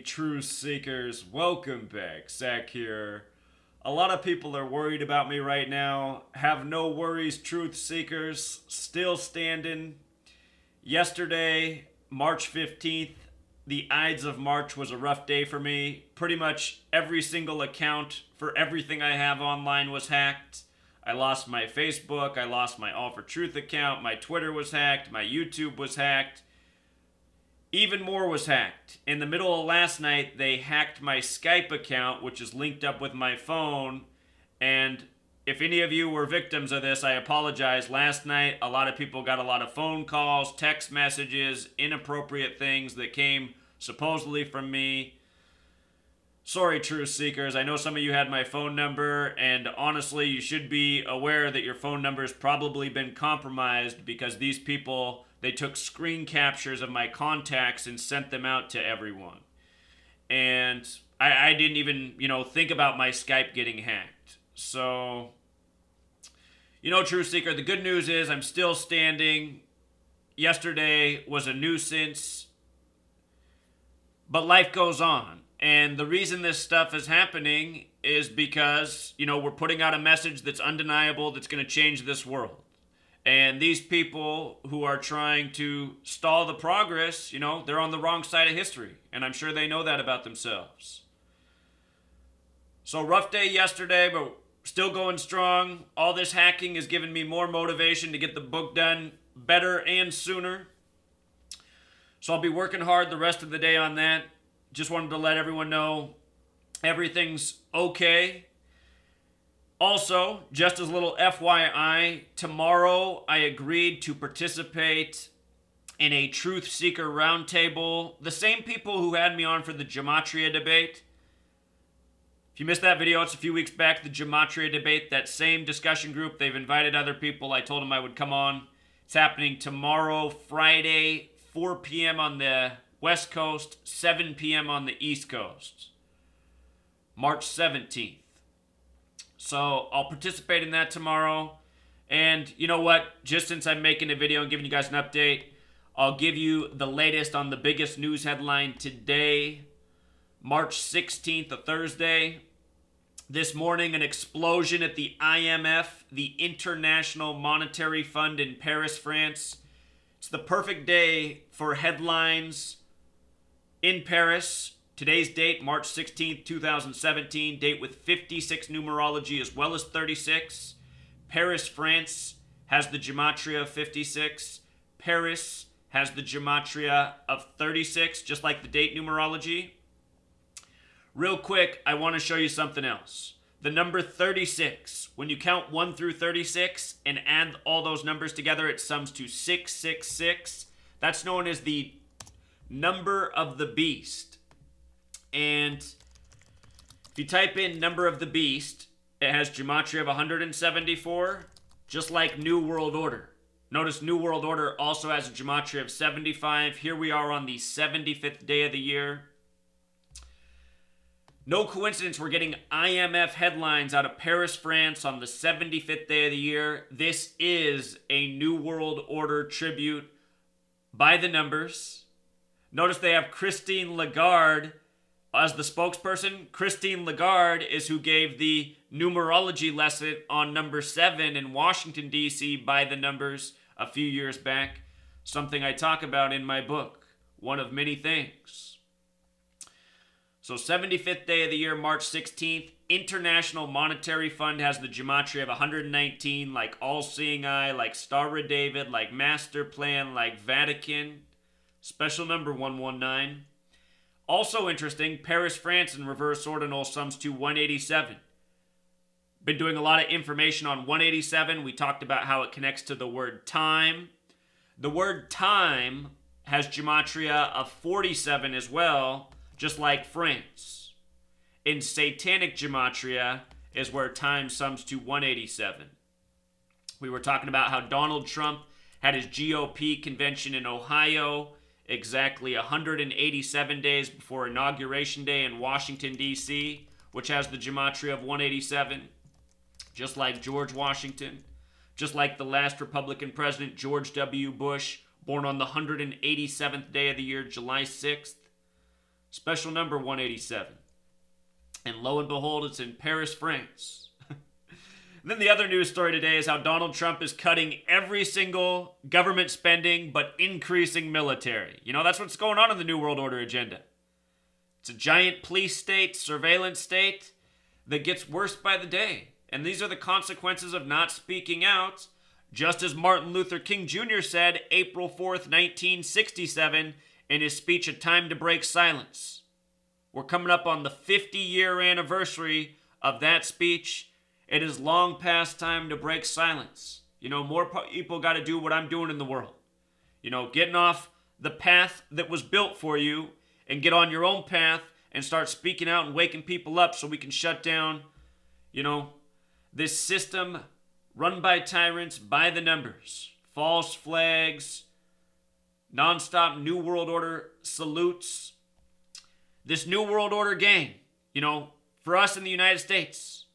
truth seekers, welcome back. Zach here. A lot of people are worried about me right now. Have no worries, truth seekers. Still standing. Yesterday, March 15th, the Ides of March was a rough day for me. Pretty much every single account for everything I have online was hacked. I lost my Facebook, I lost my All for Truth account, my Twitter was hacked, my YouTube was hacked. Even more was hacked. In the middle of last night, they hacked my Skype account, which is linked up with my phone. And if any of you were victims of this, I apologize. Last night, a lot of people got a lot of phone calls, text messages, inappropriate things that came supposedly from me. Sorry, truth seekers. I know some of you had my phone number, and honestly, you should be aware that your phone number has probably been compromised because these people, they took screen captures of my contacts and sent them out to everyone. And I didn't even, think about my Skype getting hacked. So, truth seeker, the good news is I'm still standing. Yesterday was a nuisance, but life goes on. And the reason this stuff is happening is because, we're putting out a message that's undeniable that's going to change this world. And these people who are trying to stall the progress, they're on the wrong side of history. And I'm sure they know that about themselves. So rough day yesterday, but still going strong. All this hacking has given me more motivation to get the book done better and sooner. So I'll be working hard the rest of the day on that. Just wanted to let everyone know everything's okay. Also, just as a little FYI, tomorrow I agreed to participate in a Truth Seeker Roundtable. The same people who had me on for the Gematria debate. If you missed that video, it's a few weeks back, the Gematria debate, that same discussion group. They've invited other people. I told them I would come on. It's happening tomorrow, Friday, 4 p.m. on the West Coast, 7 p.m. on the East Coast. March 17th. So I'll participate in that tomorrow. And you know what? Just since I'm making a video and giving you guys an update, I'll give you the latest on the biggest news headline today, March 16th, a Thursday. This morning, an explosion at the IMF, the International Monetary Fund in Paris, France. It's the perfect day for headlines in Paris. Today's date, March 16th, 2017, date with 56 numerology as well as 36. Paris, France has the Gematria of 56. Paris has the Gematria of 36, just like the date numerology. Real quick, I want to show you something else. The number 36, when you count 1 through 36 and add all those numbers together, it sums to 666. That's known as the number of the beast. And if you type in number of the beast, it has Gematria of 174, just like New World Order. Notice New World Order also has a Gematria of 75. Here we are on the 75th day of the year. No coincidence we're getting IMF headlines out of Paris, France on the 75th day of the year. This is a New World Order tribute by the numbers. Notice they have Christine Lagarde as the spokesperson. Christine Lagarde is who gave the numerology lesson on number 7 in Washington, D.C. by the numbers a few years back. Something I talk about in my book, one of many things. So 75th day of the year, March 16th, International Monetary Fund has the Gematria of 119, like All-Seeing Eye, like Star of David, like Master Plan, like Vatican. Special number 119. Also interesting, Paris, France in reverse ordinal sums to 187. Been doing a lot of information on 187. We talked about how it connects to the word time. The word time has Gematria of 47 as well, just like France. In Satanic Gematria is where time sums to 187. We were talking about how Donald Trump had his GOP convention in Ohio exactly 187 days before Inauguration Day in Washington, D.C., which has the Gematria of 187, just like George Washington, just like the last Republican president, George W. Bush, born on the 187th day of the year, July 6th. Special number 187. And lo and behold, it's in Paris, France. And then the other news story today is how Donald Trump is cutting every single government spending but increasing military. You know, that's what's going on in the New World Order agenda. It's a giant police state, surveillance state that gets worse by the day. And these are the consequences of not speaking out, just as Martin Luther King Jr. said April 4th, 1967, in his speech, A Time to Break Silence. We're coming up on the 50-year anniversary of that speech. It is long past time to break silence. You know, more people got to do what I'm doing in the world. You know, getting off the path that was built for you and get on your own path and start speaking out and waking people up so we can shut down, you know, this system run by tyrants, by the numbers. False flags, nonstop New World Order salutes. This New World Order gang, you know, for us in the United States,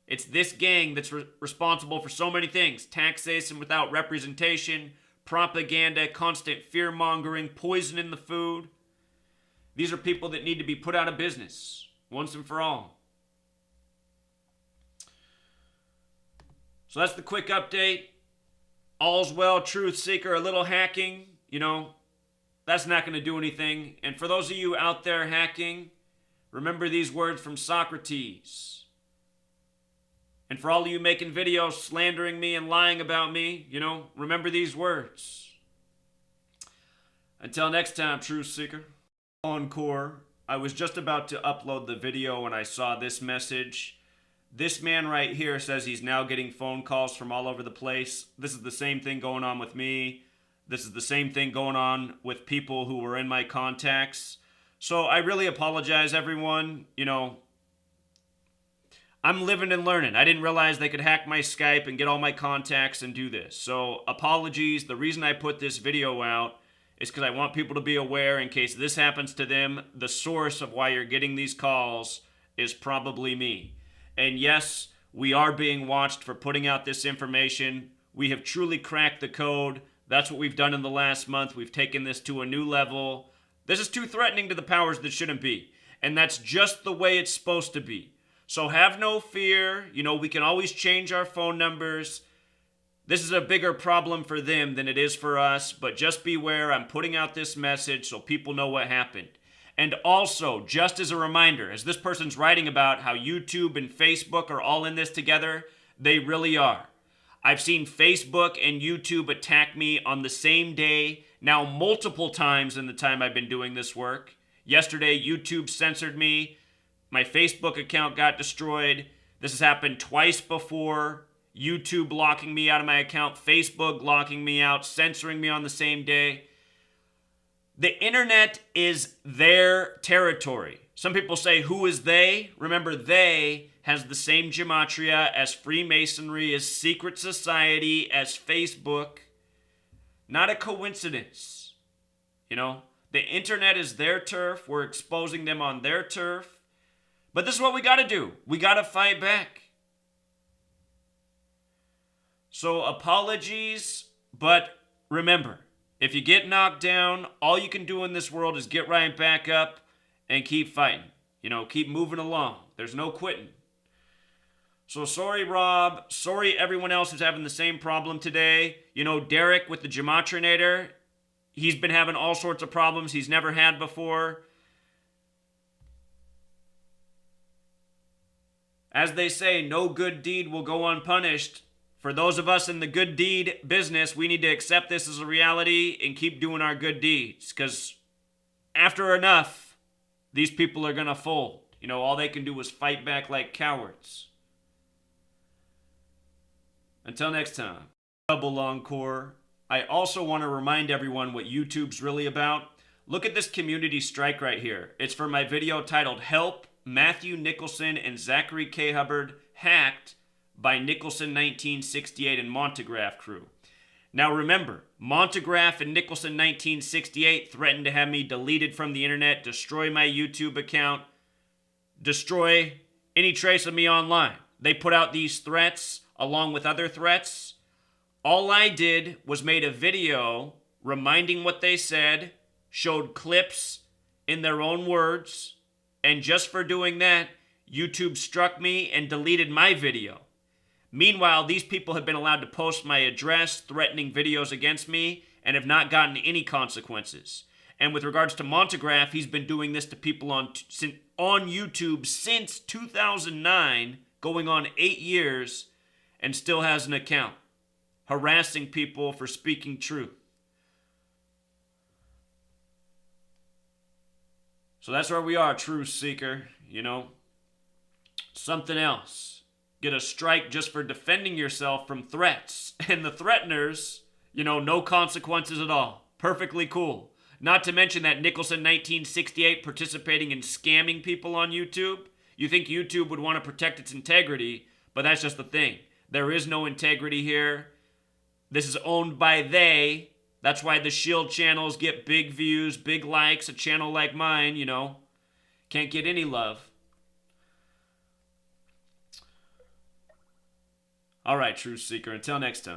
it's this gang that's responsible for so many things. Taxation without representation, propaganda, constant fear-mongering, poison in the food. These are people that need to be put out of business once and for all. So that's the quick update. All's well, truth seeker, a little hacking, you know, that's not going to do anything. And for those of you out there hacking, remember these words from Socrates. And for all of you making videos slandering me and lying about me, you know, remember these words. Until next time, truth seeker. Encore. I was just about to upload the video when I saw this message. This man right here says he's now getting phone calls from all over the place. This is the same thing going on with me. This is the same thing going on with people who were in my contacts. So I really apologize, everyone. You know, I'm living and learning. I didn't realize they could hack my Skype and get all my contacts and do this. So apologies. The reason I put this video out is because I want people to be aware in case this happens to them. The source of why you're getting these calls is probably me. And yes, we are being watched for putting out this information. We have truly cracked the code. That's what we've done in the last month. We've taken this to a new level. This is too threatening to the powers that shouldn't be. And that's just the way it's supposed to be. So have no fear. You know, we can always change our phone numbers. This is a bigger problem for them than it is for us. But just beware, I'm putting out this message so people know what happened. And also, just as a reminder, as this person's writing about how YouTube and Facebook are all in this together, they really are. I've seen Facebook and YouTube attack me on the same day, now multiple times in the time I've been doing this work. Yesterday, YouTube censored me. My Facebook account got destroyed. This has happened twice before. YouTube locking me out of my account, Facebook locking me out, censoring me on the same day. The internet is their territory. Some people say, who is they? Remember, they has the same gematria as Freemasonry, as secret society, as Facebook. Not a coincidence. You know, the internet is their turf. We're exposing them on their turf. But this is what we got to do. We got to fight back. So apologies, but remember, if you get knocked down, all you can do in this world is get right back up and keep fighting. You know, keep moving along. There's no quitting. So sorry, Rob. Sorry, everyone else who's having the same problem today. You know, Derek with the Gematrinator, he's been having all sorts of problems he's never had before. As they say, no good deed will go unpunished. For those of us in the good deed business, we need to accept this as a reality and keep doing our good deeds. Because after enough, these people are going to fold. You know, all they can do is fight back like cowards. Until next time. Double encore. I also want to remind everyone what YouTube's really about. Look at this community strike right here. It's for my video titled Help Matthew Nicholson and Zachary K. Hubbard Hacked by Nicholson 1968 and Montegraph crew. Now remember, Montegraph and Nicholson 1968 threatened to have me deleted from the internet, destroy my YouTube account, destroy any trace of me online. They put out these threats along with other threats. All I did was made a video reminding what they said, showed clips, in their own words, and just for doing that, YouTube struck me and deleted my video. Meanwhile, these people have been allowed to post my address, threatening videos against me, and have not gotten any consequences. And with regards to Montegraph, he's been doing this to people on YouTube since 2009, going on 8 years, and still has an account, harassing people for speaking truth. So that's where we are, Truth Seeker, you know. Something else. Get a strike just for defending yourself from threats. And the threateners, you know, no consequences at all. Perfectly cool. Not to mention that Nicholson 1968 participating in scamming people on YouTube. You think YouTube would want to protect its integrity, but that's just the thing. There is no integrity here. This is owned by they. That's why the Shield channels get big views, big likes. A channel like mine, you know, can't get any love. All right, Truth Seeker, until next time.